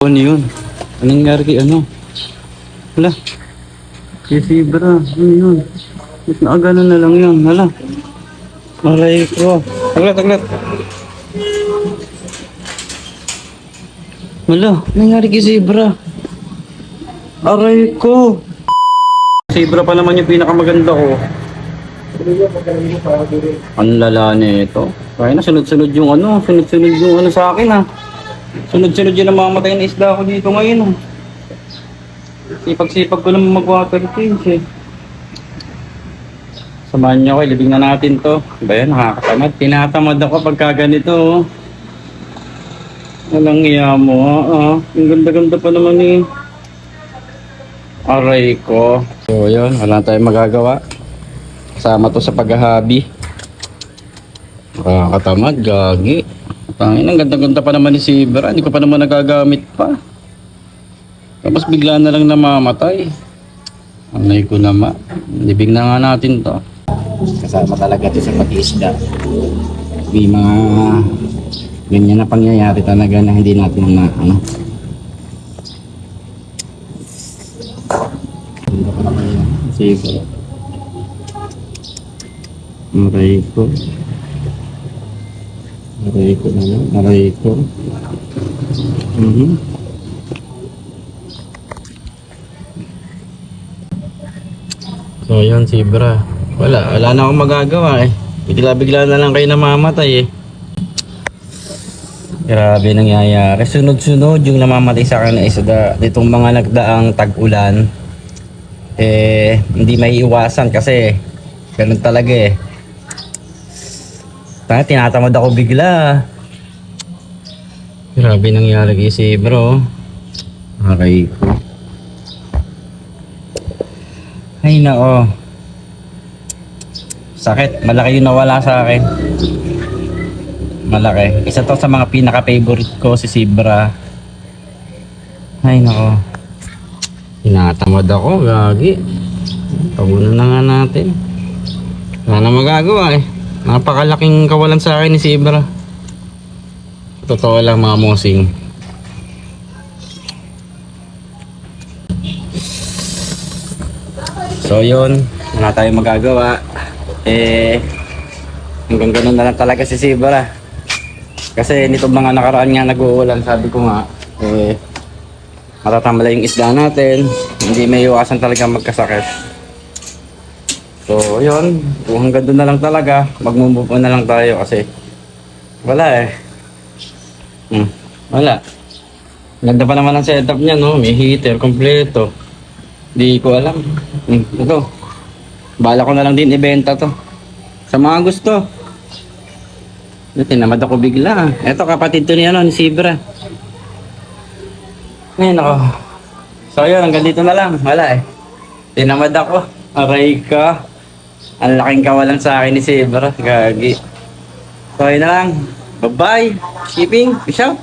Ano yun? Anong nangyari kay ano? Hala. Si Zebra. Ano yun? Ba't nakagano na lang yun? Hala. Aray ko. Taglat, taglat. Hala. Anong nangyari kay Zebra? Aray ko. Zebra pa naman yung pinakamaganda ko. Ang lala nito. Kaya na sunod-sunod yung ano. Sunod-sunod yung ano sa akin ha. Sunod-sunod yung namamatay na isda ko dito ngayon. Sipag-sipag ko naman mag-water change eh. Samahan nyo ko, ilibing na natin to. Ba yan, nakakatamad. Tinatamad ako pagka ganito. Oh. Walang iya mo. Ang ganda-ganda pa naman eh. Aray ko. So yun, wala tayong magagawa. Kasama to sa paghahabi. Nakakatamad, gagi. Tangin, ang ganda-ganda pa naman ni Zebra. Hindi ko pa naman nagagamit pa. Tapos bigla na lang namamatay. Anay ko naman. Libing na nga natin to. Kasama talaga ito sa pag-iisda. May mga ganyan na pangyayari talaga na hindi natin na ano. Ganda pa naman yun. Zebra. Aray ko. Aray ko naman. Aray ko. So yun, Zebra. Wala na akong magagawa eh. Bigla-bigla na lang kayo namamatay eh. Grabe nangyayari. Sunod-sunod yung namamatay sa akin na isda. Ditong mga nagdaang tag-ulan. Hindi may iwasan kasi ganun talaga eh. Tinatamad ako bigla. Grabe nangyari kay Zebra. Aray ko. Ay nako. Sakit. Malaki yung nawala sa akin. Malaki. Isa to sa mga pinaka-favorite ko si Zebra. Ay nako. Tinatamad ako. Gagi. Tagunan na nga natin. Wala na magagawa eh. Napakalaking kawalan sa akin ni Zebra. Totoo lang mga mosing. So yun, wala tayong magagawa. Hanggang ganun na lang talaga si Zebra. Kasi nitong mga nakaraan nga nag-uulan, sabi ko nga, matatambala yung isda natin. Hindi may iwasan talaga magkasakit. So yun, kung hanggang doon na lang talaga, mag-move on na lang tayo kasi wala eh. Wala. Ganda pa naman ang setup niya, no? May heater, kompleto. Di ko alam. Ito. Bala ko na lang din ibenta to. Sa mga gusto. Tinamad ako bigla. Ito kapatid to ni Zebra. Ngayon ako. So yun, hanggang dito na lang. Wala eh. Tinamad ako. Aray ka. Ang laking kawalan sa akin ni Zebra. Gagi. So yun na lang. Bye-bye. Shipping. Peace out.